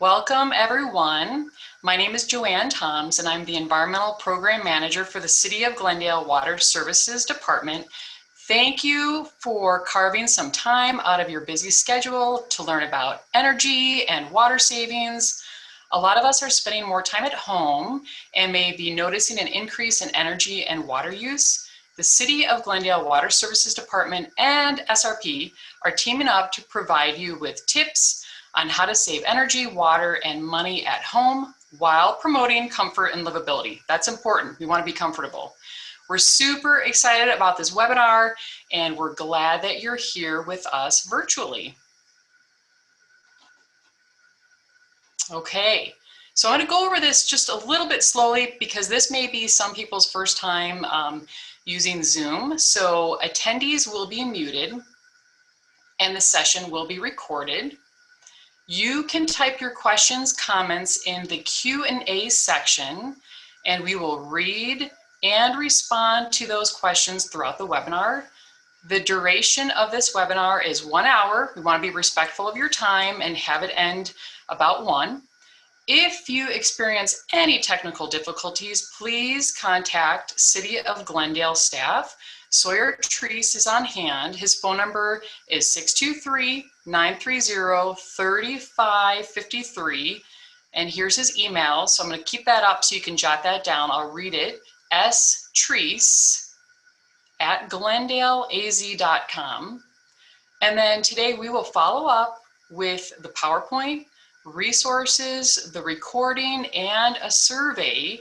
Welcome everyone. My name is Joanne Toms and I'm the Environmental Program Manager for the City of Glendale Water Services Department. Thank you for carving some time out of your busy schedule to learn about energy and water savings. A lot of us are spending more time at home and may be noticing an increase in energy and water use. The City of Glendale Water Services Department and SRP are teaming up to provide you with tips on how to save energy, water, and money at home while promoting comfort and livability. That's important. We want to be comfortable. We're super excited about this webinar, and we're glad that you're here with us virtually. Okay, so I'm going to go over this just a little bit slowly because this may be some people's first time using Zoom. So attendees will be muted, and the session will be recorded. You can type your questions, comments in the Q&A section, and we will read and respond to those questions throughout the webinar. The duration of this webinar is 1 hour. We want to be respectful of your time and have it end about 1. If you experience any technical difficulties, please contact City of Glendale staff. Sawyer Treese is on hand. His phone number is 623-930-3553. And here's his email. So I'm going to keep that up so you can jot that down. I'll read it. streese@glendaleaz.com. And then today we will follow up with the PowerPoint, resources, the recording, and a survey.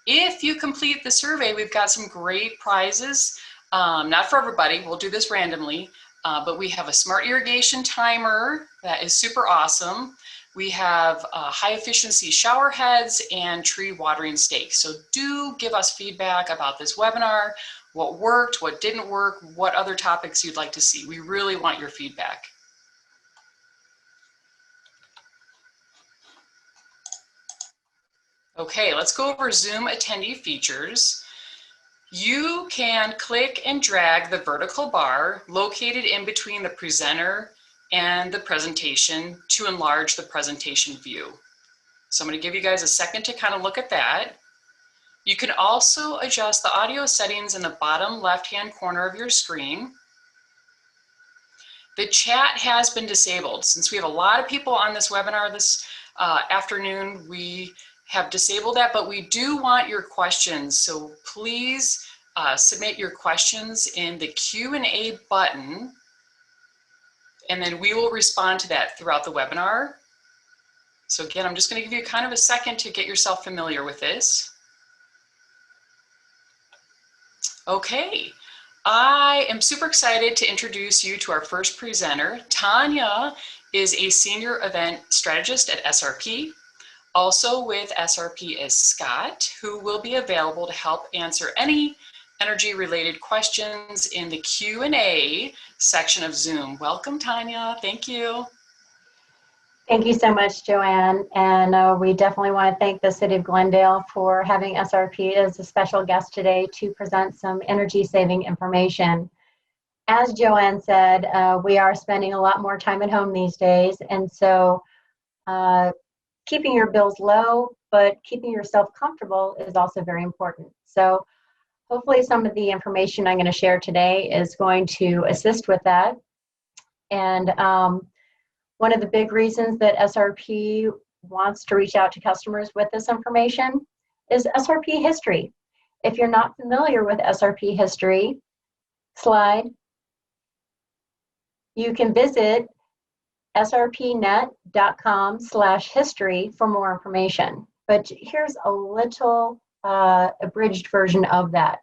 If you complete the survey, we've got some great prizes. Not for everybody, we'll do this randomly, but we have a smart irrigation timer that is super awesome. We have high efficiency shower heads and tree watering stakes. So do give us feedback about this webinar, what worked, what didn't work, what other topics you'd like to see. We really want your feedback. Okay, let's go over Zoom attendee features. You can click and drag the vertical bar located in between the presenter and the presentation to enlarge the presentation view. So I'm going to give you guys a second to kind of look at that. You can also adjust the audio settings in the bottom left-hand corner of your screen. The chat has been disabled. Since we have a lot of people on this webinar this afternoon, we have disabled that, but we do want your questions. So please submit your questions in the Q&A button, and then we will respond to that throughout the webinar. So again, I'm just going to give you kind of a second to get yourself familiar with this. Okay, I am super excited to introduce you to our first presenter. Tanya is a senior event strategist at SRP. Also with SRP is Scott, who will be available to help answer any energy-related questions in the Q&A section of Zoom. Welcome, Tanya. Thank you. Thank you so much, Joanne. And we definitely want to thank the City of Glendale for having SRP as a special guest today to present some energy-saving information. As Joanne said, we are spending a lot more time at home these days, and so keeping your bills low, but keeping yourself comfortable is also very important. So hopefully some of the information I'm going to share today is going to assist with that. And one of the big reasons that SRP wants to reach out to customers with this information is SRP History. If you're not familiar with SRP History, slide, you can visit srpnet.com/history for more information. But here's a little abridged version of that.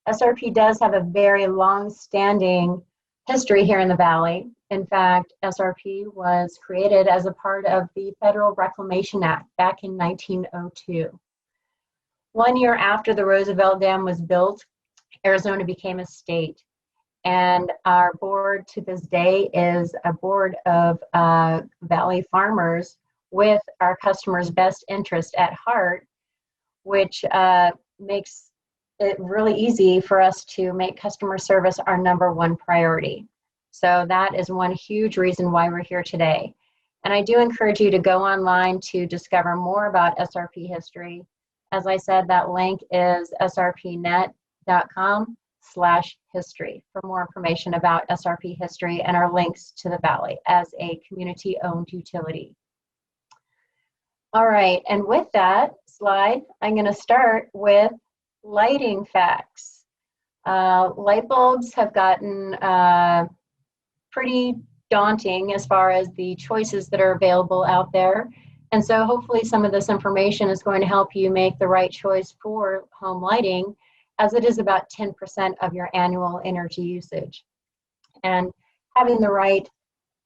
SRP does have a very long-standing history here in the Valley. In fact, SRP was created as a part of the Federal Reclamation Act back in 1902. 1 year after the Roosevelt Dam was built, Arizona became a state. And our board to this day is a board of Valley farmers with our customers' best interest at heart, which makes it really easy for us to make customer service our #1 priority. So that is one huge reason why we're here today. And I do encourage you to go online to discover more about SRP history. As I said, that link is srpnet.com/history for more information about SRP history and our links to the Valley as a community-owned utility. All right, and with that slide, I'm going to start with lighting facts. Light bulbs have gotten pretty daunting as far as the choices that are available out there. And so hopefully some of this information is going to help you make the right choice for home lighting, as it is about 10% of your annual energy usage. And having the right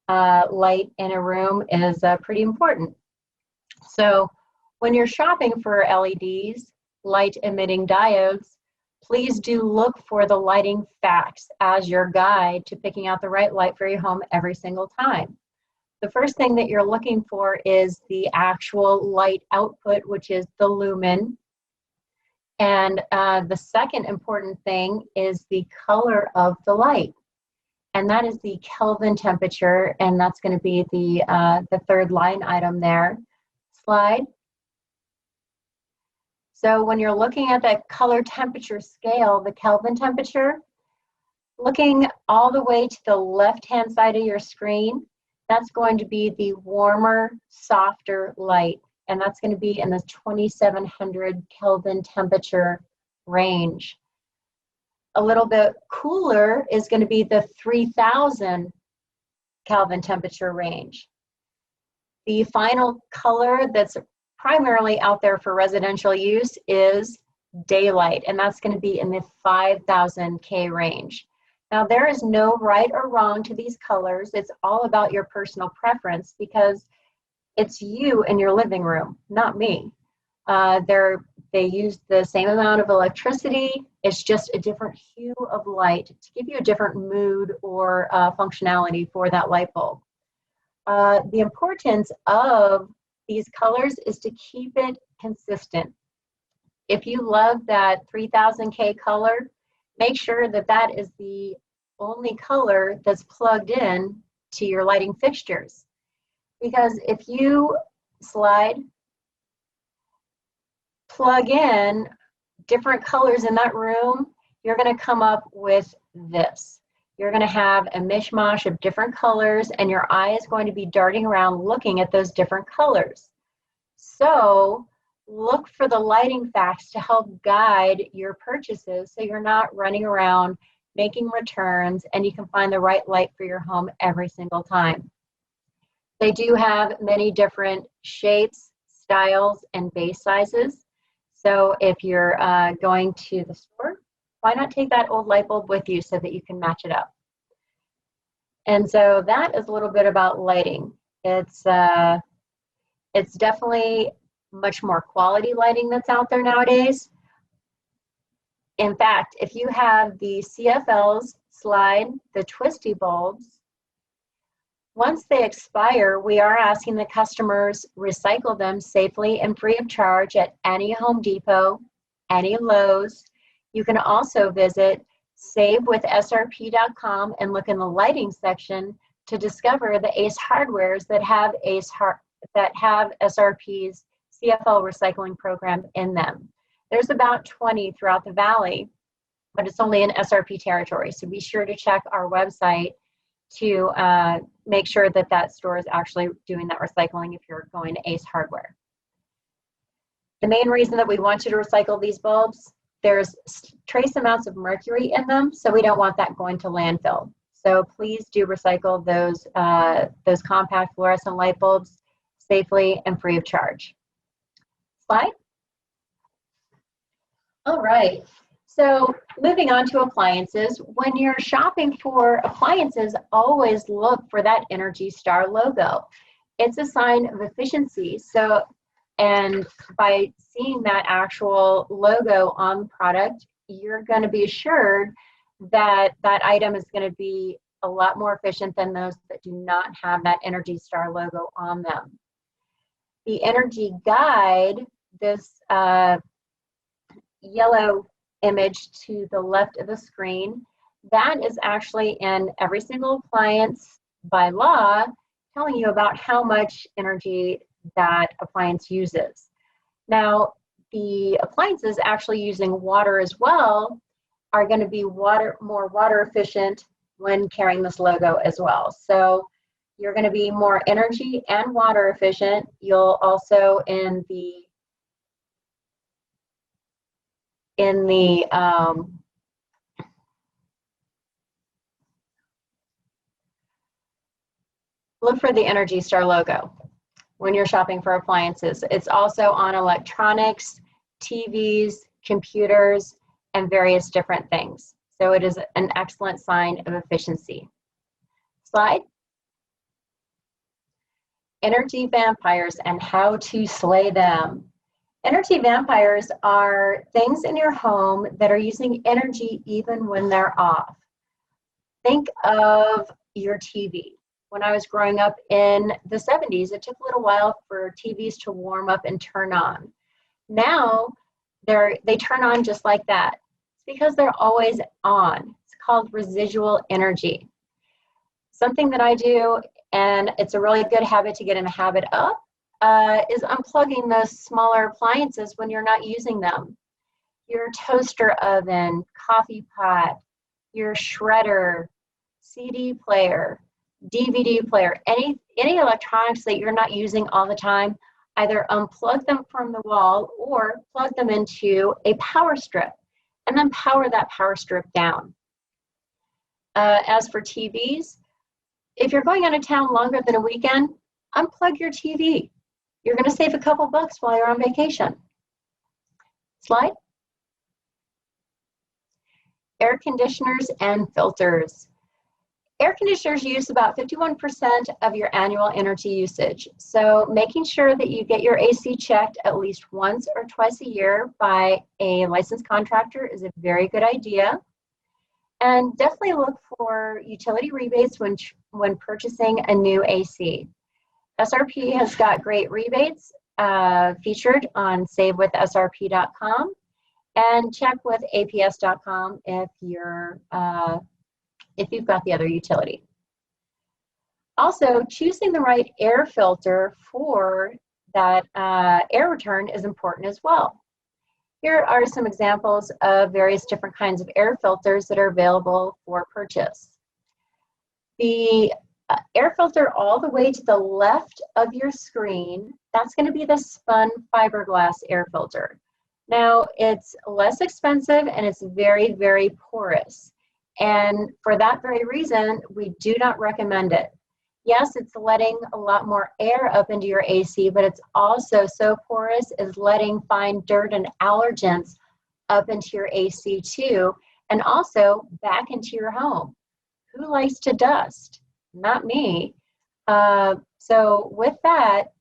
light in a room is pretty important. So when you're shopping for LEDs, light emitting diodes, please do look for the lighting facts as your guide to picking out the right light for your home every single time. The first thing that you're looking for is the actual light output, which is the lumen. And the second important thing is the color of the light. And that is the Kelvin temperature, and that's going to be the third line item there. Slide. So when you're looking at that color temperature scale, the Kelvin temperature, looking all the way to the left-hand side of your screen, that's going to be the warmer, softer light. And that's going to be in the 2700 Kelvin temperature range. A little bit cooler is going to be the 3000 Kelvin temperature range. The final color that's primarily out there for residential use is daylight, and that's going to be in the 5000 K range. Now, there is no right or wrong to these colors. It's all about your personal preference, because it's you in your living room, not me. They use the same amount of electricity. It's just a different hue of light to give you a different mood or functionality for that light bulb. The importance of these colors is to keep it consistent. If you love that 3000K color, make sure that that is the only color that's plugged in to your lighting fixtures. Because if you plug in different colors in that room, you're going to come up with this. You're going to have a mishmash of different colors, and your eye is going to be darting around looking at those different colors. So look for the lighting facts to help guide your purchases, so you're not running around making returns, and you can find the right light for your home every single time. They do have many different shapes, styles, and base sizes. So if you're going to the store, why not take that old light bulb with you so that you can match it up? And so that is a little bit about lighting. It's definitely much more quality lighting that's out there nowadays. In fact, if you have the CFLs the twisty bulbs, once they expire, we are asking the customers recycle them safely and free of charge at any Home Depot, any Lowe's. You can also visit savewithsrp.com and look in the lighting section to discover the ACE hardwares that have SRP's CFL Recycling program in them. There's about 20 throughout the Valley, but it's only in SRP territory. So be sure to check our website to make sure that that store is actually doing that recycling if you're going to ACE Hardware. The main reason that we want you to recycle these bulbs, there's trace amounts of mercury in them, so we don't want that going to landfill. So please do recycle those compact fluorescent light bulbs safely and free of charge. Slide. All right. So moving on to appliances, when you're shopping for appliances, always look for that Energy Star logo. It's a sign of efficiency. So, and by seeing that actual logo on the product, you're going to be assured that that item is going to be a lot more efficient than those that do not have that Energy Star logo on them. The Energy Guide, this yellow image to the left of the screen, that is actually in every single appliance by law, telling you about how much energy that appliance uses. Now, the appliances actually using water as well are going to be more water efficient when carrying this logo as well. So you're going to be more energy and water efficient. You'll also look for the Energy Star logo when you're shopping for appliances. It's also on electronics, TVs, computers, and various different things. So it is an excellent sign of efficiency. Slide. Energy vampires and how to slay them. Energy vampires are things in your home that are using energy even when they're off. Think of your TV. When I was growing up in the 70s, it took a little while for TVs to warm up and turn on. Now, they turn on just like that. It's because they're always on. It's called residual energy. Something that I do, and it's a really good habit to get in the habit of, is unplugging those smaller appliances when you're not using them. Your toaster oven, coffee pot, your shredder, CD player, DVD player, any electronics that you're not using all the time, either unplug them from the wall or plug them into a power strip and then power that power strip down. As for TVs, if you're going out of town longer than a weekend, unplug your TV. You're going to save a couple bucks while you're on vacation. Slide. Air conditioners and filters. Air conditioners use about 51% of your annual energy usage. So making sure that you get your AC checked at least once or twice a year by a licensed contractor is a very good idea. And definitely look for utility rebates when purchasing a new AC. SRP has got great rebates featured on savewithsrp.com, and check with aps.com if you've got the other utility. Also, choosing the right air filter for that air return is important as well. Here are some examples of various different kinds of air filters that are available for purchase. The air filter all the way to the left of your screen, that's going to be the spun fiberglass air filter. Now, it's less expensive and it's very, very porous. And for that very reason, we do not recommend it. Yes, it's letting a lot more air up into your AC, but it's also so porous as letting fine dirt and allergens up into your AC too, and also back into your home. Who likes to dust? Not me. So with that,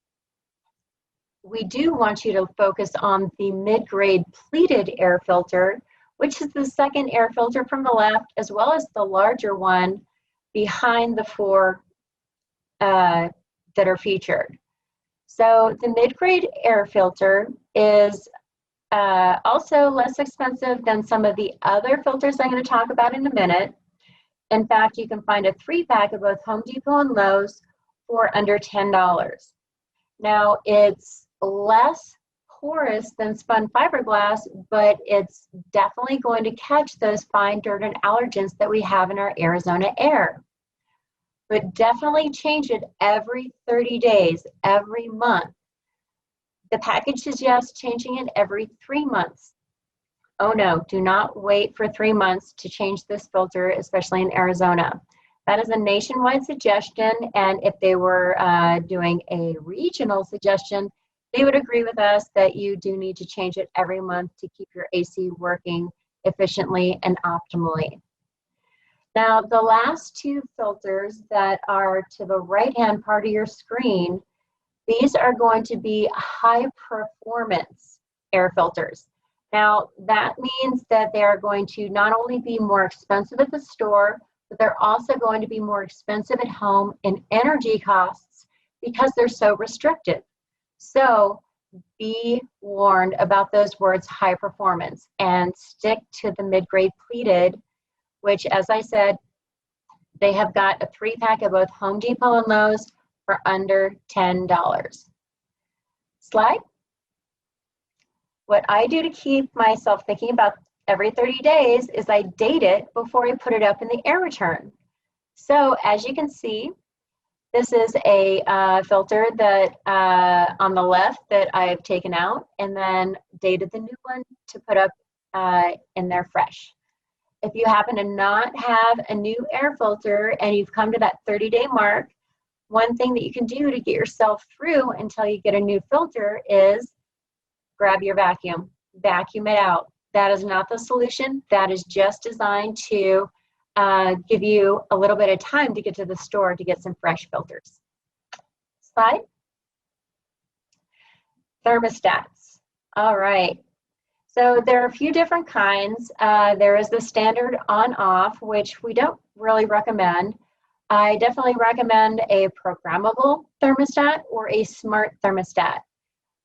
we do want you to focus on the mid-grade pleated air filter, which is the second air filter from the left, as well as the larger one behind the four that are featured. So the mid-grade air filter is also less expensive than some of the other filters I'm going to talk about in a minute. In fact, you can find a 3-pack of both Home Depot and Lowe's for under $10. Now, it's less porous than spun fiberglass, but it's definitely going to catch those fine dirt and allergens that we have in our Arizona air. But definitely change it every 30 days, every month. The package suggests changing it every 3 months. Oh no, do not wait for 3 months to change this filter, especially in Arizona. That is a nationwide suggestion, and if they were doing a regional suggestion, they would agree with us that you do need to change it every month to keep your AC working efficiently and optimally. Now, the last two filters that are to the right-hand part of your screen, these are going to be high-performance air filters. Now, that means that they are going to not only be more expensive at the store, but they're also going to be more expensive at home in energy costs because they're so restricted. So be warned about those words high performance and stick to the mid-grade pleated, which, as I said, they have got a 3-pack of both Home Depot and Lowe's for under $10. Slide. What I do to keep myself thinking about every 30 days is I date it before I put it up in the air return. So as you can see, this is a filter that on the left that I've taken out and then dated the new one to put up in there fresh. If you happen to not have a new air filter and you've come to that 30-day mark, one thing that you can do to get yourself through until you get a new filter is grab your vacuum it out. That is not the solution. That is just designed to give you a little bit of time to get to the store to get some fresh filters. Slide. Thermostats. All right. So there are a few different kinds. There is the standard on-off, which we don't really recommend. I definitely recommend a programmable thermostat or a smart thermostat.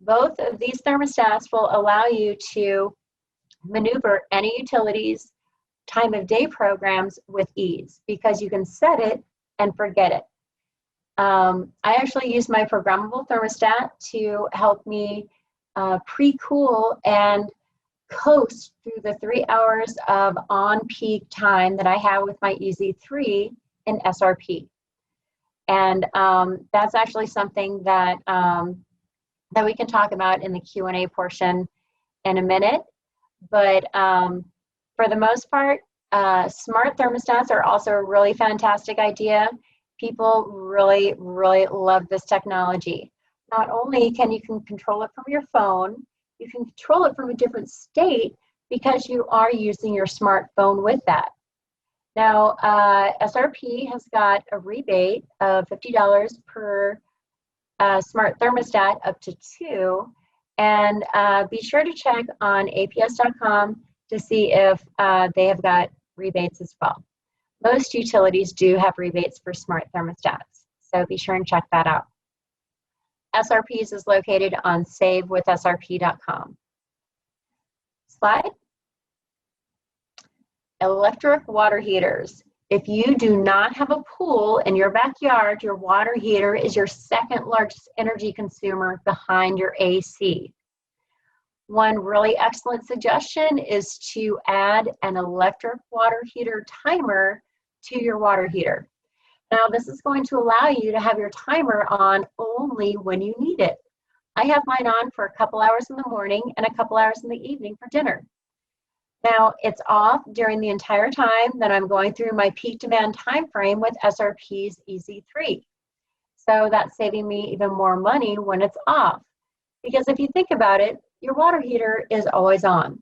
Both of these thermostats will allow you to maneuver any utilities, time of day programs with ease because you can set it and forget it. I actually use my programmable thermostat to help me pre-cool and coast through the 3 hours of on-peak time that I have with my EZ3 in SRP. And that's actually something that that we can talk about in the Q&A portion in a minute. But for the most part, smart thermostats are also a really fantastic idea. People really, really love this technology. Not only can you control it from your phone, you can control it from a different state because you are using your smartphone with that. Now, SRP has got a rebate of $50 per smart thermostat up to 2. And be sure to check on aps.com to see if they have got rebates as well. Most utilities do have rebates for smart thermostats, so be sure and check that out. SRPs is located on savewithsrp.com. Slide. Electric water heaters. If you do not have a pool in your backyard, your water heater is your second largest energy consumer behind your AC. One really excellent suggestion is to add an electric water heater timer to your water heater. Now, this is going to allow you to have your timer on only when you need it. I have mine on for a couple hours in the morning and a couple hours in the evening for dinner. Now, it's off during the entire time that I'm going through my peak demand time frame with SRP's EZ3. So that's saving me even more money when it's off. Because if you think about it, your water heater is always on.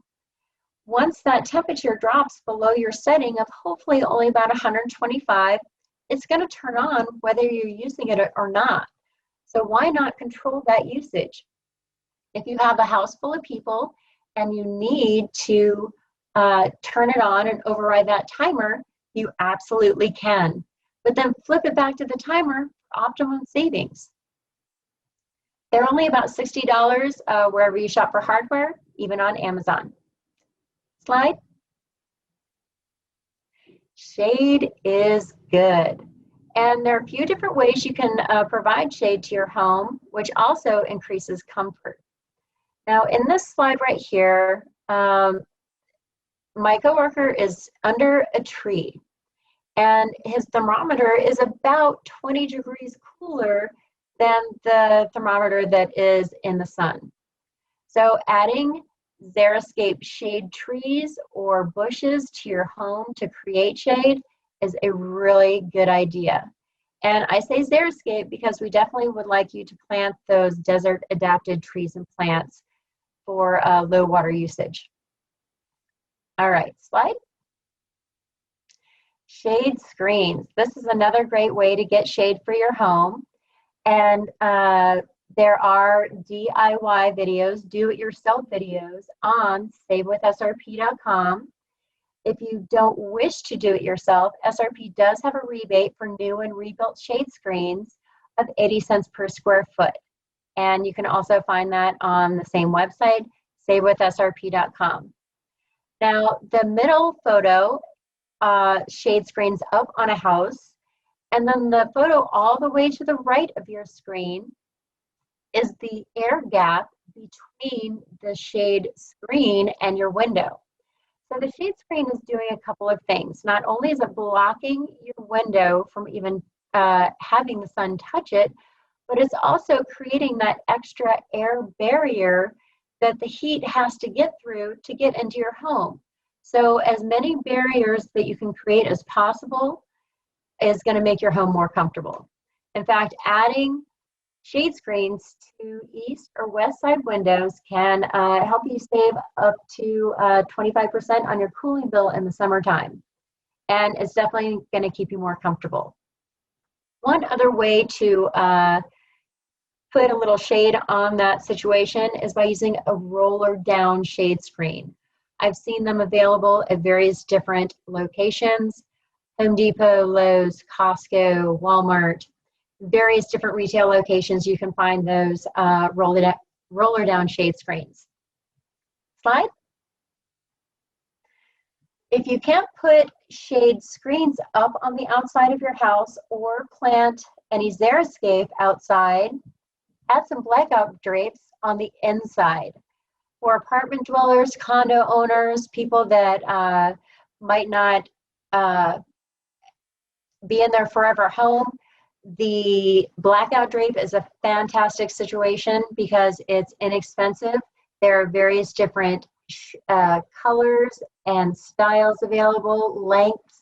Once that temperature drops below your setting of hopefully only about 125, it's going to turn on whether you're using it or not. So why not control that usage? If you have a house full of people and you need to turn it on and override that timer, you absolutely can. But then flip it back to the timer for optimum savings. They're only about $60 wherever you shop for hardware, even on Amazon. Slide. Shade is good. And there are a few different ways you can provide shade to your home, which also increases comfort. Now, in this slide right here, my coworker is under a tree, and his thermometer is about 20 degrees cooler than the thermometer that is in the sun. So adding Xeriscape shade trees or bushes to your home to create shade is a really good idea. And I say Xeriscape because we definitely would like you to plant those desert adapted trees and plants for low water usage. All right, slide. Shade screens. This is another great way to get shade for your home. And there are DIY videos, do-it-yourself videos on savewithsrp.com. If you don't wish to do it yourself, SRP does have a rebate for new and rebuilt shade screens of 80 cents per square foot. And you can also find that on the same website, savewithsrp.com. Now, the middle photo, shade screens up on a house, And then the photo all the way to the right of your screen is the air gap between the shade screen and your window. So the shade screen is doing a couple of things. Not only is it blocking your window from even having the sun touch it, but it's also creating that extra air barrier that the heat has to get through to get into your home. So as many barriers that you can create as possible is going to make your home more comfortable. In fact, adding shade screens to east or west side windows can help you save up to 25% on your cooling bill in the summertime. And it's definitely going to keep you more comfortable. One other way to put a little shade on that situation is by using a roller down shade screen. I've seen them available at various different locations: Home Depot, Lowe's, Costco, Walmart, various different retail locations. You can find those roller down shade screens. Slide. If you can't put shade screens up on the outside of your house or plant any Xeriscape outside, add some blackout drapes on the inside. For apartment dwellers, condo owners, people that might not be in their forever home, the blackout drape is a fantastic situation because it's inexpensive. There are various different colors and styles available, lengths,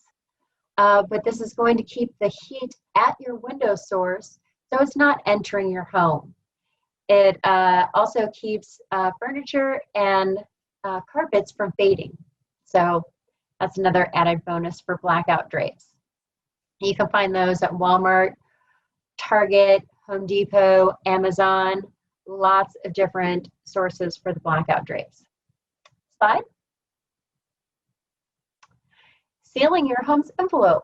but this is going to keep the heat at your window source so it's not entering your home. It also keeps furniture and carpets from fading. So that's another added bonus for blackout drapes. You can find those at Walmart, Target, Home Depot, Amazon, lots of different sources for the blackout drapes. Slide. Sealing your home's envelope.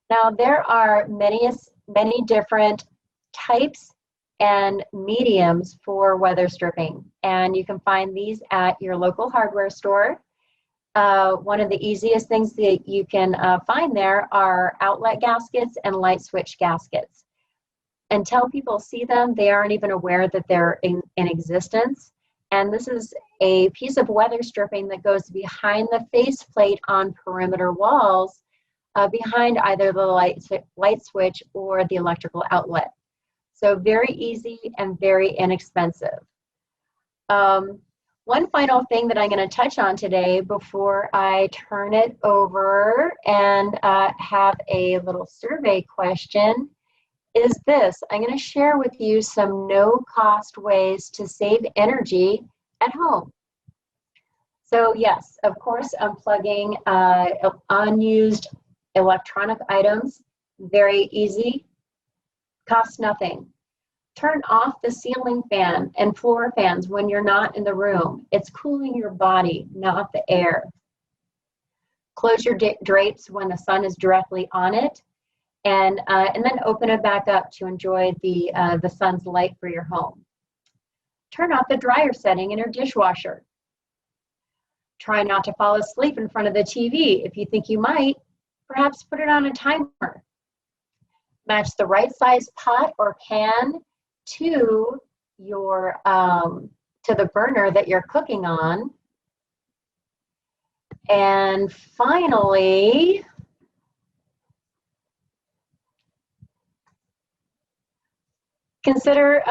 Now there are many different types and mediums for weather stripping, and you can find these at your local hardware store. One of the easiest things that you can find there are outlet gaskets and light switch gaskets. Until people see them, they aren't even aware that they're in existence. And this is a piece of weather stripping that goes behind the faceplate on perimeter walls, behind either the light switch or the electrical outlet. So very easy and very inexpensive. One final thing that I'm going to touch on today before I turn it over and have a little survey question is this. I'm going to share with you some no-cost ways to save energy at home. So yes, of course, unplugging unused electronic items, very easy, costs nothing. Turn off the ceiling fan and floor fans when you're not in the room. It's cooling your body, not the air. Close your drapes when the sun is directly on it, and then open it back up to enjoy the sun's light for your home. Turn off the dryer setting in your dishwasher. Try not to fall asleep in front of the TV. If you think you might, perhaps put it on a timer. Match the right size pot or pan to your to the burner that you're cooking on. And finally, consider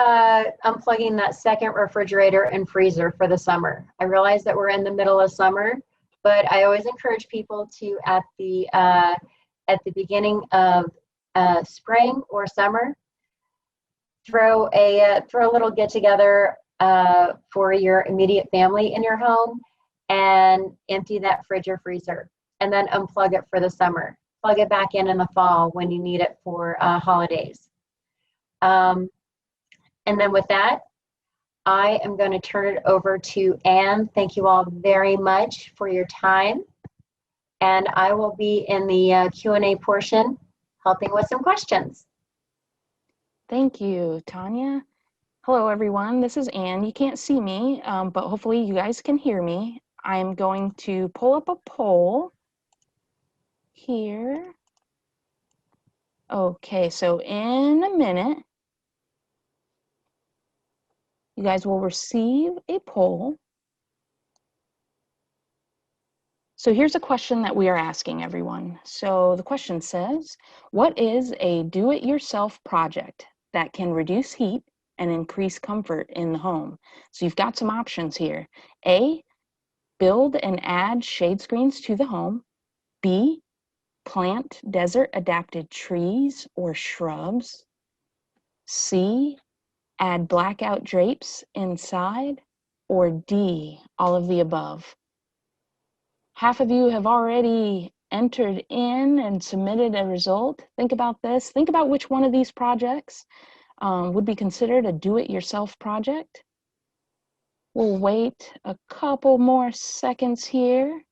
unplugging that second refrigerator and freezer for the summer. I realize that we're in the middle of summer, but I always encourage people to at the beginning of spring or summer, throw a little get together for your immediate family in your home and empty that fridge or freezer, and then unplug it for the summer. Plug it back in the fall when you need it for holidays. And then with that, I am going to turn it over to Anne. Thank you all very much for your time. And I will be in the Q&A portion helping with some questions. Thank you, Tanya. Hello, everyone. This is Anne. You can't see me, but hopefully you guys can hear me. I'm going to pull up a poll here. Okay, so in a minute, you guys will receive a poll. So here's a question that we are asking everyone. So the question says, what is a do-it-yourself project that can reduce heat and increase comfort in the home? So you've got some options here. A, build and add shade screens to the home. B, plant desert adapted trees or shrubs. C, add blackout drapes inside. Or D, all of the above. Half of you have already entered in and submitted a result. Think about this. Think about which one of these projects would be considered a do-it-yourself project. We'll wait a couple more seconds here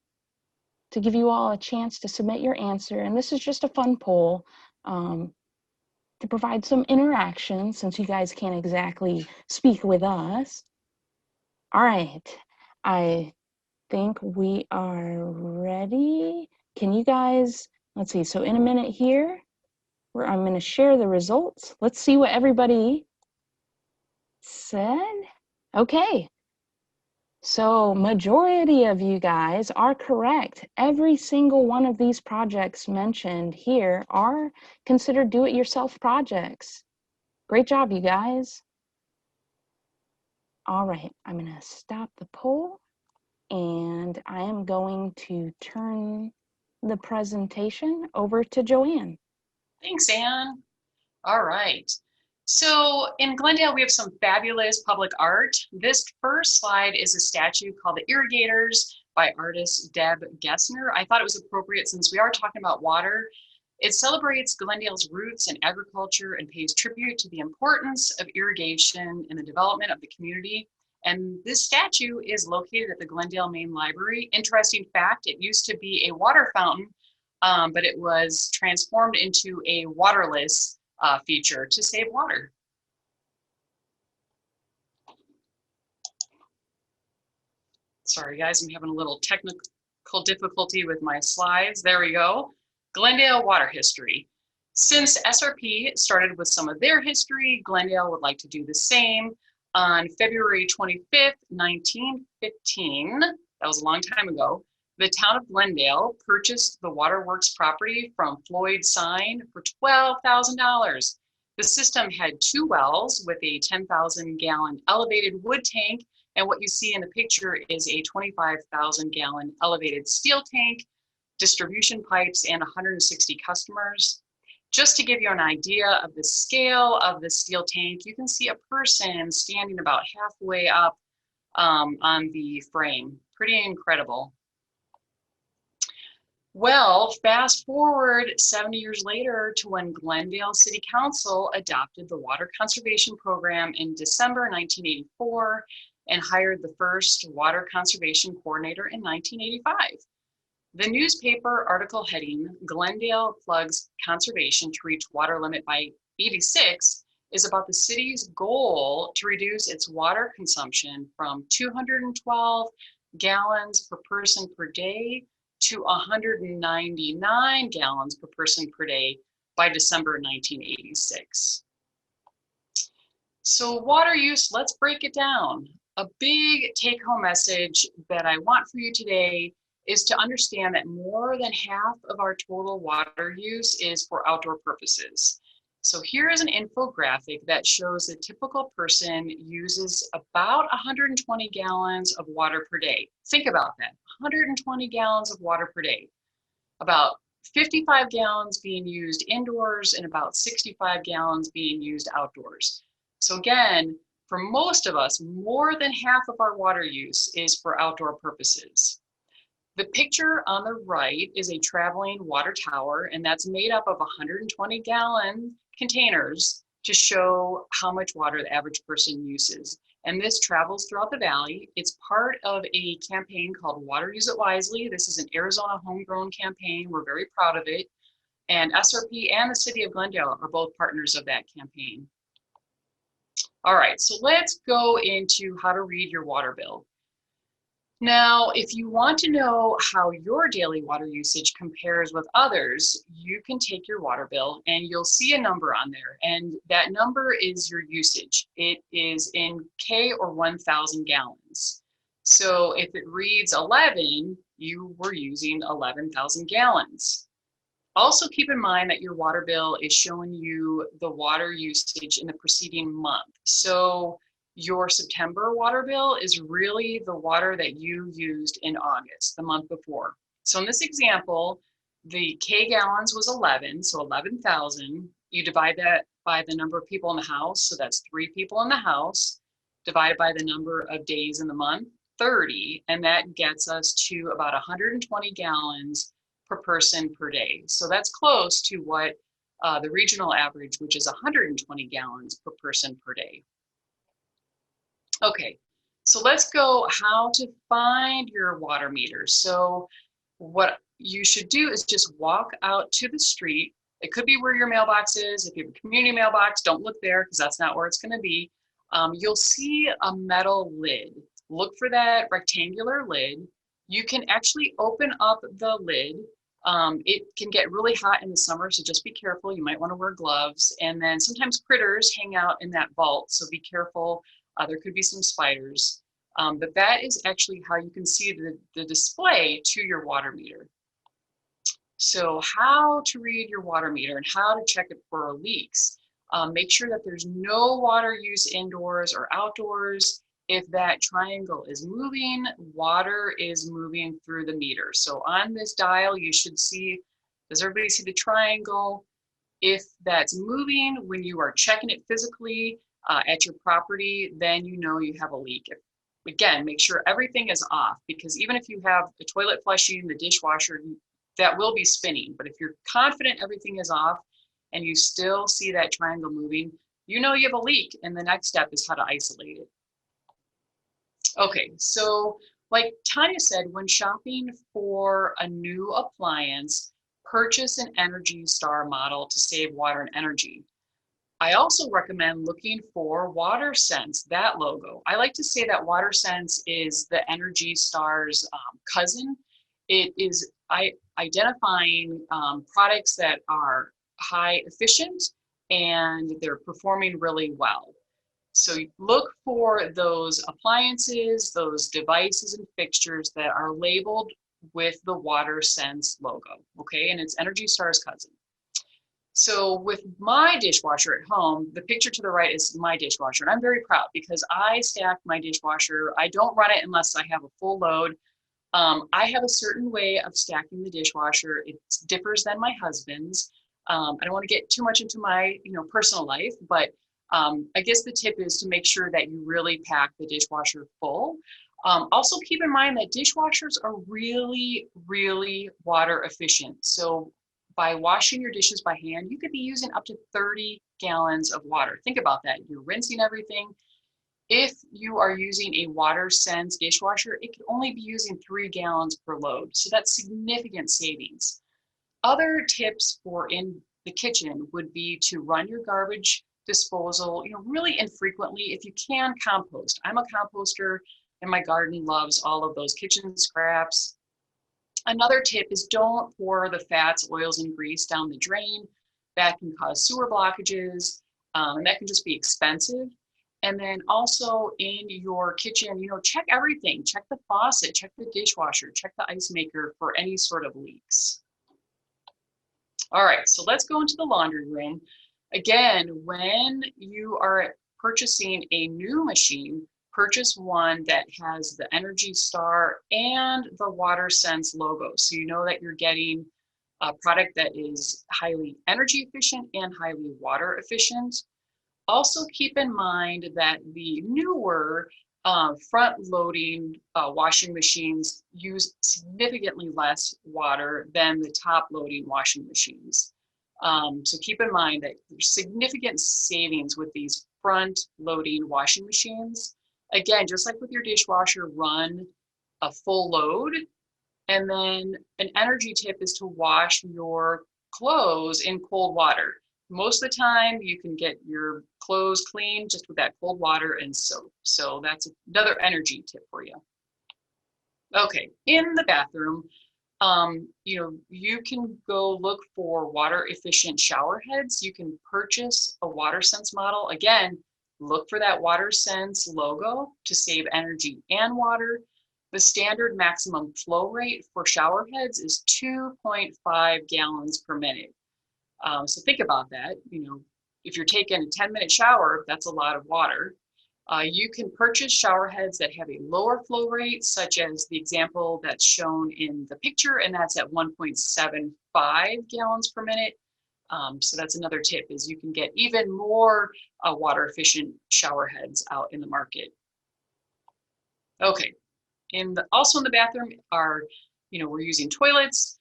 to give you all a chance to submit your answer. And this is just a fun poll to provide some interaction since you guys can't exactly speak with us. All right, I think we are ready. Can you guys, let's see, so in a minute here, where I'm gonna share the results. Let's see what everybody said. Okay, so majority of you guys are correct. Every single one of these projects mentioned here are considered do-it-yourself projects. Great job, you guys. All right, I'm gonna stop the poll and I am going to turn the presentation over to Joanne. Thanks, Anne. All right. So in Glendale, we have some fabulous public art. This first slide is a statue called The Irrigators by artist Deb Gessner. I thought it was appropriate since we are talking about water. It celebrates Glendale's roots in agriculture and pays tribute to the importance of irrigation in the development of the community. And this statue is located at the Glendale Main Library. Interesting fact, it used to be a water fountain, but it was transformed into a waterless feature to save water. Sorry guys, I'm having a little technical difficulty with my slides. There we go. Glendale water history. Since SRP started with some of their history, Glendale would like to do the same. On February 25th, 1915, that was a long time ago, the town of Glendale purchased the waterworks property from Floyd Sign for $12,000. The system had 2 wells with a 10,000-gallon elevated wood tank, and what you see in the picture is a 25,000-gallon elevated steel tank, distribution pipes, and 160 customers. Just to give you an idea of the scale of the steel tank, you can see a person standing about halfway up on the frame. Pretty incredible. Well, fast forward 70 years later to when Glendale City Council adopted the Water Conservation Program in December 1984 and hired the first Water Conservation Coordinator in 1985. The newspaper article heading, Glendale Plugs Conservation to Reach Water Limit by '86, is about the city's goal to reduce its water consumption from 212 gallons per person per day to 199 gallons per person per day by December 1986. So water use, let's break it down. A big take-home message that I want for you today is to understand that more than half of our total water use is for outdoor purposes. So here is an infographic that shows a typical person uses about 120 gallons of water per day. Think about that, 120 gallons of water per day. About 55 gallons being used indoors and about 65 gallons being used outdoors. So again, for most of us, more than half of our water use is for outdoor purposes. The picture on the right is a traveling water tower, and that's made up of 120-gallon containers to show how much water the average person uses. And this travels throughout the valley. It's part of a campaign called Water Use It Wisely. This is an Arizona homegrown campaign. We're very proud of it. And SRP and the city of Glendale are both partners of that campaign. All right, so let's go into how to read your water bill. Now, if you want to know how your daily water usage compares with others, you can take your water bill and you'll see a number on there. And that number is your usage. It is in K or 1,000 gallons. So if it reads 11, you were using 11,000 gallons. Also keep in mind that your water bill is showing you the water usage in the preceding month. So your September water bill is really the water that you used in August, the month before. So in this example, the K gallons was 11, so 11,000. You divide that by the number of people in the house, so that's 3 people in the house, divided by the number of days in the month, 30, and that gets us to about 120 gallons per person per day. So that's close to what the regional average, which is 120 gallons per person per day. Okay, so let's go how to find your water meter. So what you should do is just walk out to the street. It could be where your mailbox is. If you have a community mailbox, don't look there because that's not where it's going to be. You'll see a metal lid. Look for that rectangular lid. You can actually open up the lid. It can get really hot in the summer, so just be careful. You might want to wear gloves. And then sometimes critters hang out in that vault, so be careful. There could be some spiders. But that is actually how you can see the display to your water meter. So how to read your water meter and how to check it for leaks. Make sure that there's no water use indoors or outdoors. If that triangle is moving, water is moving through the meter. So on this dial, you should see, does everybody see the triangle? If that's moving when you are checking it physically at your property, then you know you have a leak. Again, make sure everything is off, because even if you have the toilet flushing, the dishwasher, that will be spinning. But if you're confident everything is off and you still see that triangle moving, you know you have a leak, and the next step is how to isolate it. Okay, so like Tanya said, when shopping for a new appliance, purchase an Energy Star model to save water and energy. I also recommend looking for WaterSense, that logo. I like to say that WaterSense is the Energy Star's cousin. It is identifying products that are high efficient and they're performing really well. So look for those appliances, those devices and fixtures that are labeled with the WaterSense logo, okay? And it's Energy Star's cousin. So with my dishwasher at home, the picture to the right is my dishwasher, and I'm very proud because I stack my dishwasher. I don't run it unless I have a full load. I have a certain way of stacking the dishwasher. It differs than my husband's. I don't want to get too much into my personal life, but I guess the tip is to make sure that you really pack the dishwasher full. Also keep in mind that dishwashers are really, really water efficient. So by washing your dishes by hand, you could be using up to 30 gallons of water. Think about that. You're rinsing everything. If you are using a WaterSense dishwasher, it could only be using 3 gallons per load. So that's significant savings. Other tips for in the kitchen would be to run your garbage disposal, really infrequently. If you can, compost. I'm a composter and my garden loves all of those kitchen scraps. Another tip is don't pour the fats, oils, and grease down the drain. That can cause sewer blockages, and that can just be expensive. And then also in your kitchen, check everything. Check the faucet, check the dishwasher, check the ice maker for any sort of leaks. All right, so let's go into the laundry room. Again, when you are purchasing a new machine, purchase one that has the Energy Star and the WaterSense logo. So you know that you're getting a product that is highly energy efficient and highly water efficient. Also keep in mind that the newer front-loading washing machines use significantly less water than the top-loading washing machines. So keep in mind that there's significant savings with these front-loading washing machines. Again, just like with your dishwasher, run a full load. And then an energy tip is to wash your clothes in cold water. Most of the time, you can get your clothes clean just with that cold water and soap. So that's another energy tip for you. Okay, in the bathroom, you can go look for water efficient shower heads. You can purchase a WaterSense model. Again, look for that WaterSense logo to save energy and water. The standard maximum flow rate for shower heads is 2.5 gallons per minute. So think about that. If you're taking a 10-minute shower, that's a lot of water. You can purchase shower heads that have a lower flow rate, such as the example that's shown in the picture, and that's at 1.75 gallons per minute. So that's another tip, is you can get even more water efficient shower heads out in the market. Okay, also in the bathroom are, we're using toilets.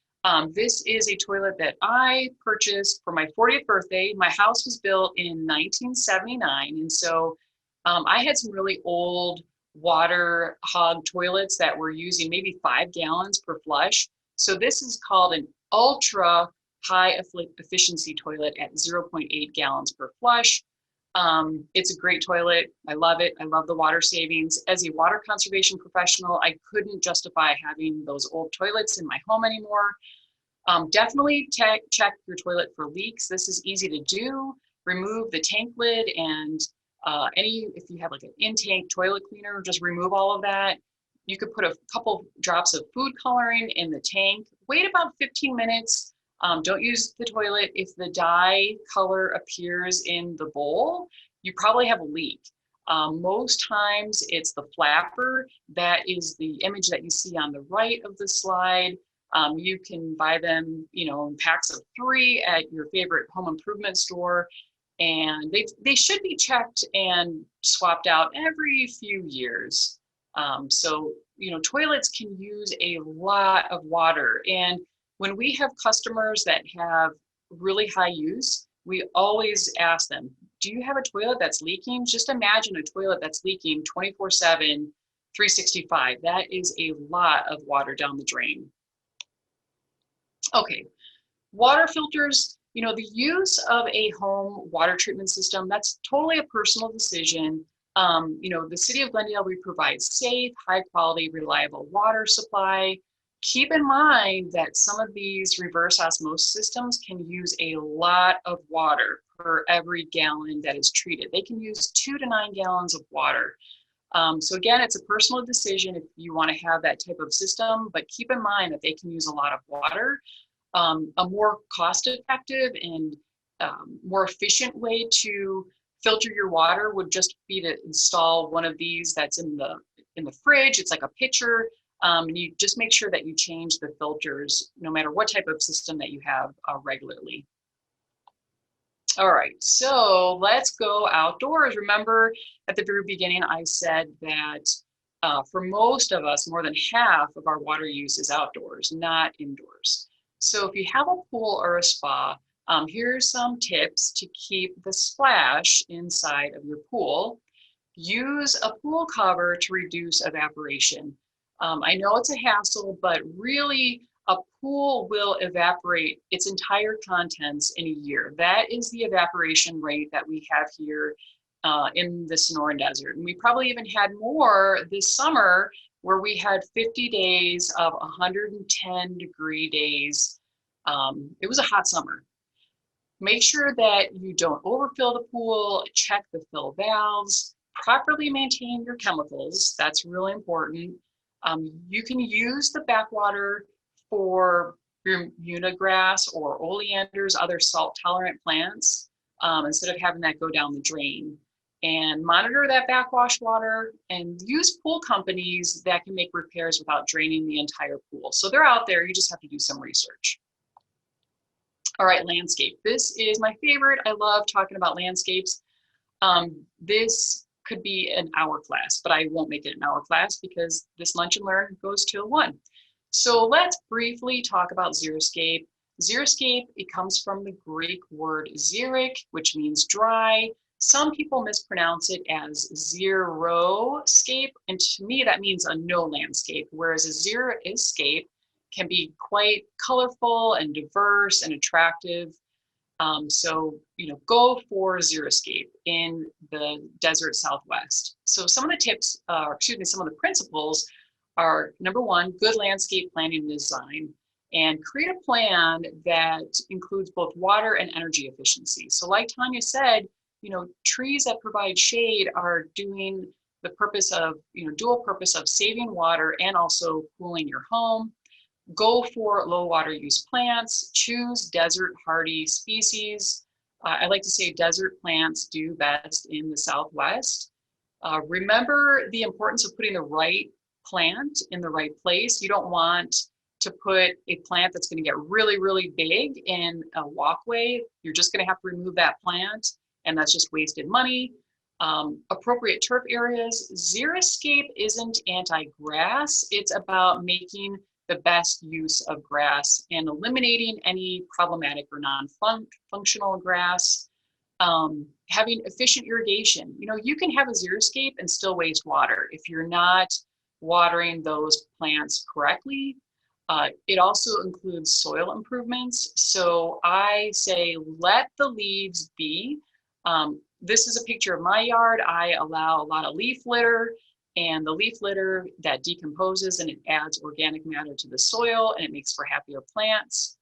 This is a toilet that I purchased for my 40th birthday. My house was built in 1979, and so I had some really old water hog toilets that were using maybe 5 gallons per flush. So this is called an ultra high efficiency toilet at 0.8 gallons per flush. It's a great toilet. I love it. I love the water savings. As a water conservation professional, I couldn't justify having those old toilets in my home anymore. Definitely check your toilet for leaks. This is easy to do. Remove the tank lid and if you have like an in-tank toilet cleaner, just remove all of that. You could put a couple drops of food coloring in the tank. Wait about 15 minutes. Don't use the toilet. If the dye color appears in the bowl, you probably have a leak. Most times it's the flapper. That is the image that you see on the right of the slide. You can buy them, in packs of 3 at your favorite home improvement store. And they should be checked and swapped out every few years. So, toilets can use a lot of water. And when we have customers that have really high use, we always ask them, do you have a toilet that's leaking? Just imagine a toilet that's leaking 24/7, 365. That is a lot of water down the drain. Okay, water filters. The use of a home water treatment system, that's totally a personal decision. The City of Glendale, we provide safe, high quality, reliable water supply. Keep in mind that some of these reverse osmosis systems can use a lot of water per every gallon that is treated. They can use 2 to 9 gallons of water. So again, it's a personal decision if you want to have that type of system, but keep in mind that they can use a lot of water. A more cost-effective and more efficient way to filter your water would just be to install one of these that's in the fridge. It's like a pitcher, and you just make sure that you change the filters no matter what type of system that you have regularly. All right, so let's go outdoors. Remember at the very beginning, I said that for most of us, more than half of our water use is outdoors, not indoors. So if you have a pool or a spa, here's some tips to keep the splash inside of your pool. Use a pool cover to reduce evaporation. I know it's a hassle, but really a pool will evaporate its entire contents in a year. That is the evaporation rate that we have here in the Sonoran Desert. And we probably even had more this summer, where we had 50 days of 110-degree days. It was a hot summer. Make sure that you don't overfill the pool, check the fill valves, properly maintain your chemicals. That's really important. You can use the backwater for your unigrass or oleanders, other salt-tolerant plants, instead of having that go down the drain. And monitor that backwash water and use pool companies that can make repairs without draining the entire pool. So they're out there, you just have to do some research. All right, landscape. This is my favorite. I love talking about landscapes. This could be an hour class, but I won't make it an hour class because this Lunch and Learn goes till 1. So let's briefly talk about Xeriscape. Xeriscape, it comes from the Greek word xeric, which means dry. Some people mispronounce it as Xeroscape, and to me that means a no landscape, whereas a Xeriscape can be quite colorful and diverse and attractive. So, go for Xeriscape in the desert Southwest. So some of the tips, some of the principles are, number one, good landscape planning and design, and create a plan that includes both water and energy efficiency. So like Tanya said, you know, trees that provide shade are doing the purpose of, you know, dual purpose of saving water and also cooling your home. Go for low water use plants, choose desert hardy species. I like to say desert plants do best in the Southwest. Remember the importance of putting the right plant in the right place. You don't want to put a plant that's going to get really, really big in a walkway. You're just going to have to remove that plant, and that's just wasted money. Appropriate turf areas. Xeriscape isn't anti-grass. It's about making the best use of grass and eliminating any problematic or non-functional grass. Having efficient irrigation. You know, you can have a xeriscape and still waste water if you're not watering those plants correctly. It also includes soil improvements. So I say, let the leaves be. This is a picture of my yard. I allow a lot of leaf litter, and the leaf litter that decomposes and it adds organic matter to the soil and it makes for happier plants.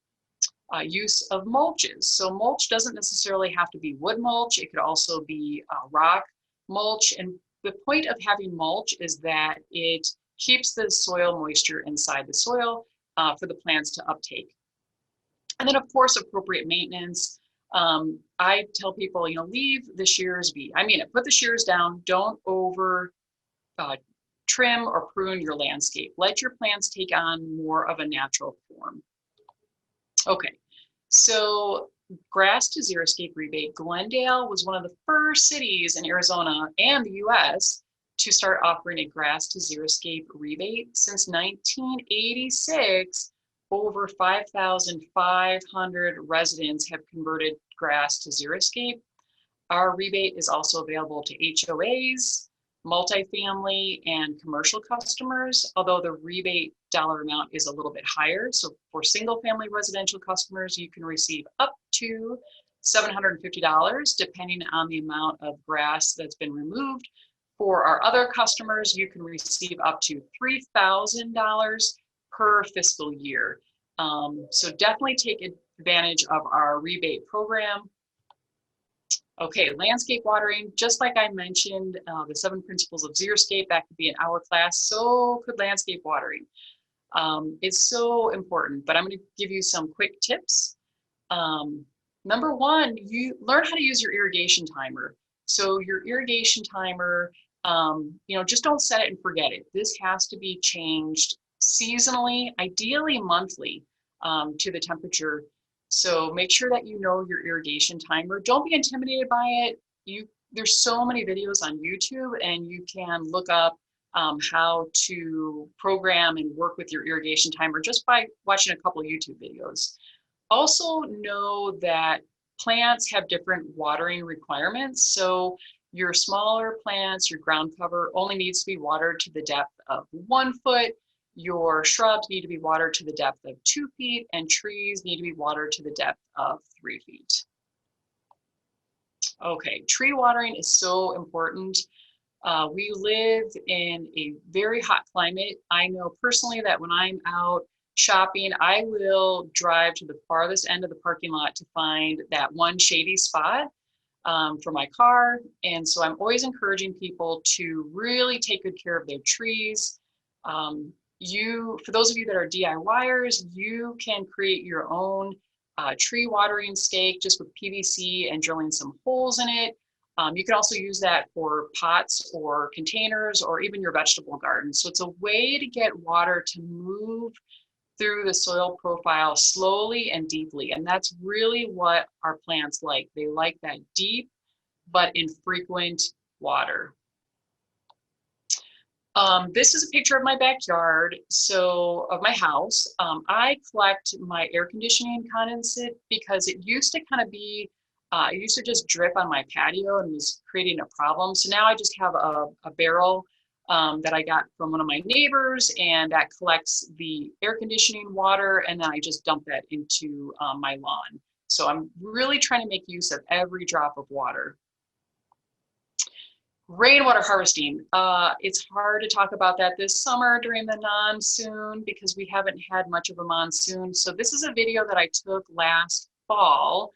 Use of mulches. So mulch doesn't necessarily have to be wood mulch. It could also be rock mulch. And the point of having mulch is that it keeps the soil moisture inside the soil for the plants to uptake. And then of course, appropriate maintenance. I tell people, you know, leave the shears be. I mean, put the shears down. Don't over trim or prune your landscape. Let your plants take on more of a natural form. Okay, so grass to xeriscape rebate. Glendale was one of the first cities in Arizona and the US to start offering a grass to xeriscape rebate. Since 1986, over 5,500 residents have converted grass to xeriscape. Our rebate is also available to HOAs, multifamily, and commercial customers, although the rebate dollar amount is a little bit higher. So for single family residential customers, you can receive up to $750, depending on the amount of grass that's been removed. For our other customers, you can receive up to $3,000 per fiscal year. So definitely take advantage of our rebate program. Okay, landscape watering, just like I mentioned, the 7 principles of Xeriscape, that could be an hour class, so could landscape watering. It's so important, but I'm gonna give you some quick tips. Number one, you learn how to use your irrigation timer. So your irrigation timer, you know, just don't set it and forget it. This has to be changed seasonally, ideally monthly, to the temperature. So make sure that you know your irrigation timer. Don't be intimidated by it. There's so many videos on YouTube, and you can look up how to program and work with your irrigation timer just by watching a couple of YouTube videos. Also know that plants have different watering requirements. So your smaller plants, your ground cover only needs to be watered to the depth of 1 foot. Your shrubs need to be watered to the depth of 2 feet, and trees need to be watered to the depth of 3 feet. Okay, tree watering is so important. We live in a very hot climate. I know personally that when I'm out shopping, I will drive to the farthest end of the parking lot to find that one shady spot for my car. And so I'm always encouraging people to really take good care of their trees. For those of you that are DIYers, you can create your own tree watering stake just with PVC and drilling some holes in it. You can also use that for pots or containers or even your vegetable garden. So it's a way to get water to move through the soil profile slowly and deeply. And that's really what our plants like. They like that deep but infrequent water. This is a picture of my backyard, so of my house. I collect my air conditioning condensate because it used to kind of be, it used to just drip on my patio and was creating a problem. So now I just have a barrel that I got from one of my neighbors, and that collects the air conditioning water, and then I just dump that into my lawn. So I'm really trying to make use of every drop of water. Rainwater harvesting. It's hard to talk about that this summer during the monsoon because we haven't had much of a monsoon. So this is a video that I took last fall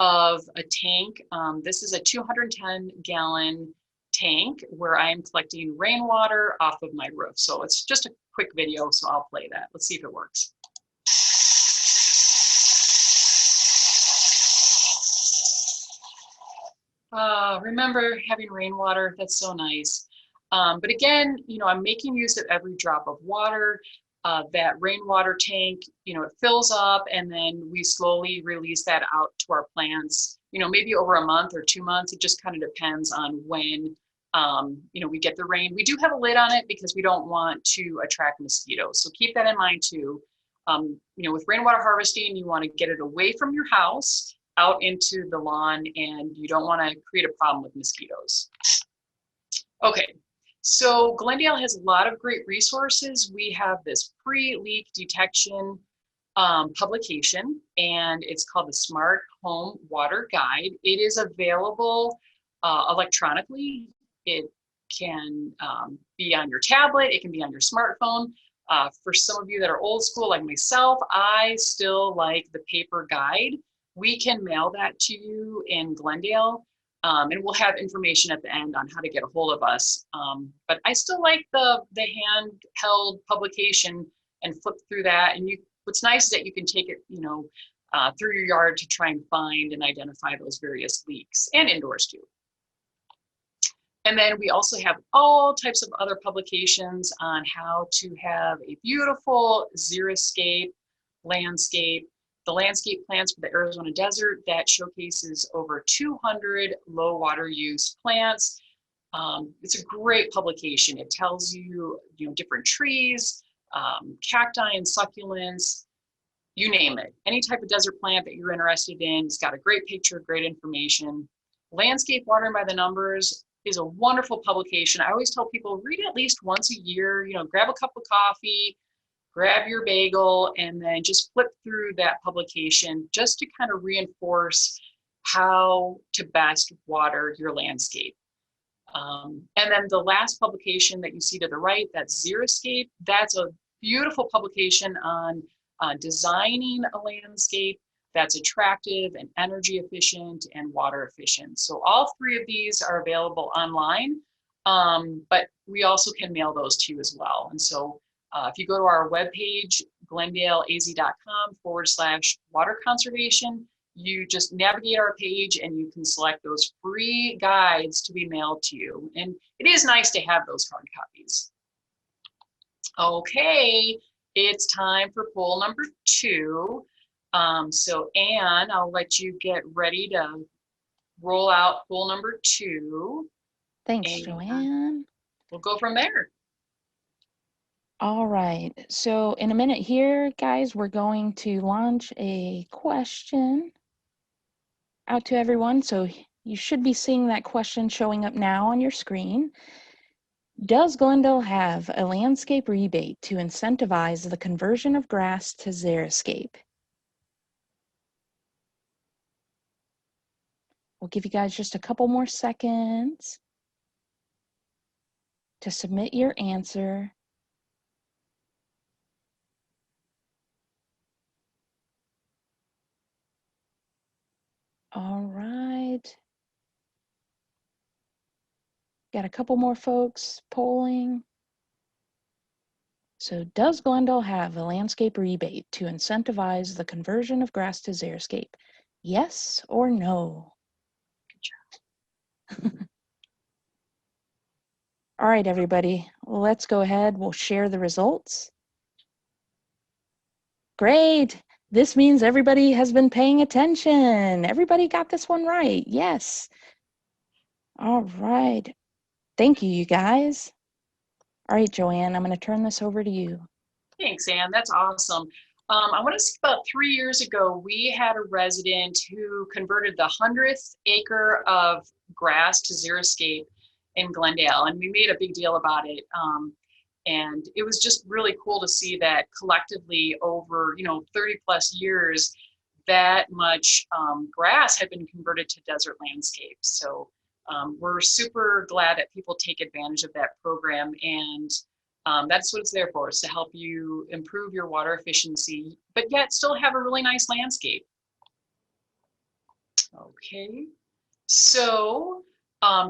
of a tank. This is a 210-gallon tank where I'm collecting rainwater off of my roof. So it's just a quick video, so I'll play that. Let's see if it works. Remember having rainwater, that's so nice. But again, I'm making use of every drop of water. That rainwater tank, it fills up and then we slowly release that out to our plants, maybe over a month or 2 months. It just kind of depends on when, we get the rain. We do have a lid on it because we don't want to attract mosquitoes. So keep that in mind too. With rainwater harvesting, you want to get it away from your house out into the lawn, and you don't want to create a problem with mosquitoes. Okay, so Glendale has a lot of great resources. We have this pre-leak detection publication, and it's called the Smart Home Water Guide. It is available electronically. It can be on your tablet, it can be on your smartphone. For some of you that are old school like myself, I still like the paper guide. We can mail that to you in Glendale, and we'll have information at the end on how to get a hold of us. But I still like the handheld publication and flip through that. And what's nice is that you can take it, through your yard to try and find and identify those various leaks, and indoors too. And then we also have all types of other publications on how to have a beautiful xeriscape landscape. The landscape plants for the Arizona desert that showcases over 200 low water use plants. It's a great publication. It tells you, different trees, cacti and succulents, you name it. Any type of desert plant that you're interested in, it's got a great picture, great information. Landscape Watering by the Numbers is a wonderful publication. I always tell people, read it at least once a year, grab a cup of coffee, grab your bagel, and then just flip through that publication just to kind of reinforce how to best water your landscape. And then the last publication that you see to the right, that's Xeriscape. That's a beautiful publication on designing a landscape that's attractive and energy efficient and water efficient. So all three of these are available online, but we also can mail those to you as well. And so if you go to our webpage, glendaleaz.com/water conservation, you just navigate our page and you can select those free guides to be mailed to you. And it is nice to have those hard copies. Okay, it's time for poll number 2. So Anne, I'll let you get ready to roll out poll number 2. Thanks, and Joanne. We'll go from there. All right, so in a minute here, guys, we're going to launch a question out to everyone. So you should be seeing that question showing up now on your screen. Does Glendale have a landscape rebate to incentivize the conversion of grass to xeriscape? We'll give you guys just a couple more seconds to submit your answer. All right. Got a couple more folks polling. So does Glendale have a landscape rebate to incentivize the conversion of grass to xeriscape? Yes or no? Good job. All right, everybody, let's go ahead. We'll share the results. Great. This means everybody has been paying attention. Everybody got this one right. Yes. All right. Thank you, you guys. All right, Joanne, I'm going to turn this over to you. Thanks, Anne. That's awesome. I want to say about 3 years ago, we had a resident who converted the 100th acre of grass to xeriscape in Glendale, and we made a big deal about it. And it was just really cool to see that collectively over, 30 plus years, that much grass had been converted to desert landscapes. So We're super glad that people take advantage of that program, and that's what it's there for, is to help you improve your water efficiency, but yet still have a really nice landscape. Okay, so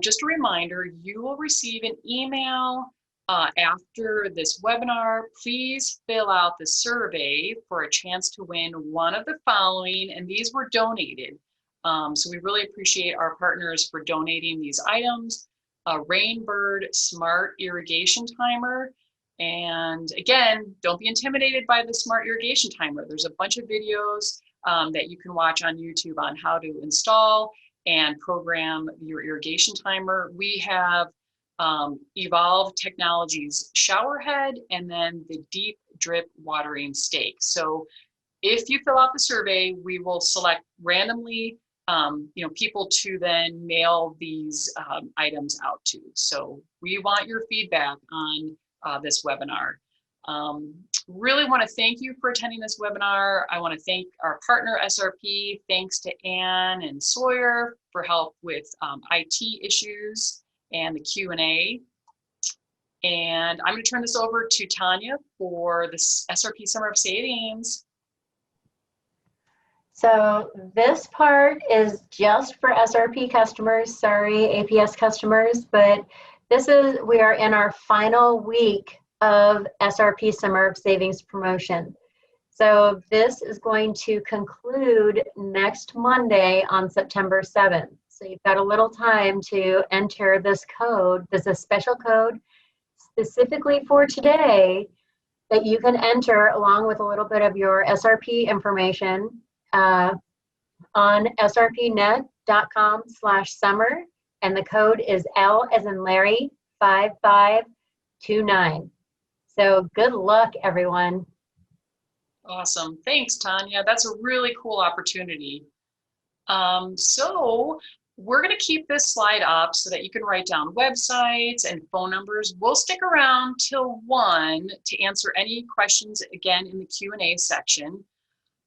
just a reminder, you will receive an email after this webinar. Please fill out the survey for a chance to win one of the following, and these were donated. So we really appreciate our partners for donating these items: a Rainbird Smart Irrigation Timer. And again, don't be intimidated by the Smart Irrigation Timer. There's a bunch of videos that you can watch on YouTube on how to install and program your irrigation timer. We have Evolve Technologies shower head, and then the deep drip watering stake. So if you fill out the survey, we will select randomly people to then mail these items out to. So we want your feedback on this webinar. Really want to thank you for attending this webinar. I want to thank our partner SRP. Thanks to Ann and Sawyer for help with IT issues and the Q&A. And I'm going to turn this over to Tanya for the SRP Summer of Savings. So this part is just for SRP customers, sorry, APS customers, but we are in our final week of SRP Summer of Savings promotion. So this is going to conclude next Monday on September 7th. So you've got a little time to enter this code. There's a special code specifically for today that you can enter along with a little bit of your SRP information on srpnet.com/summer, and the code is L as in Larry 5529. So good luck, everyone. Awesome. Thanks, Tanya. That's a really cool opportunity. So we're going to keep this slide up so that you can write down websites and phone numbers. We'll stick around till 1 to answer any questions again in the Q&A section.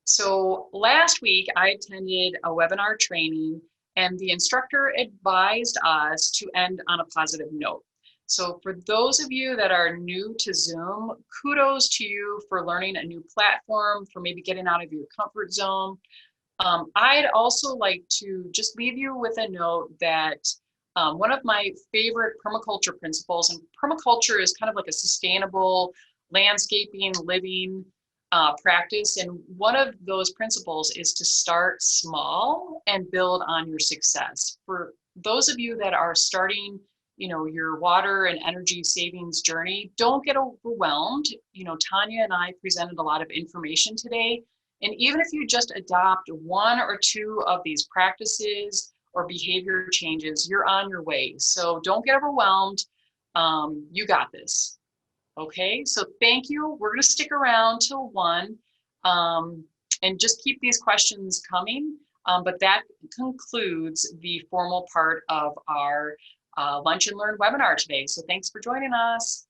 So last week I attended a webinar training, and the instructor advised us to end on a positive note. So for those of you that are new to Zoom, kudos to you for learning a new platform, for maybe getting out of your comfort zone. I'd also like to just leave you with a note that one of my favorite permaculture principles, and permaculture is kind of like a sustainable landscaping, living practice, and one of those principles is to start small and build on your success. For those of you that are starting your water and energy savings journey, don't get overwhelmed. Tanya and I presented a lot of information today, and even if you just adopt 1 or 2 of these practices or behavior changes, you're on your way. So don't get overwhelmed. You got this. Okay, so thank you. We're going to stick around till 1 and just keep these questions coming. But that concludes the formal part of our Lunch and Learn webinar today. So thanks for joining us.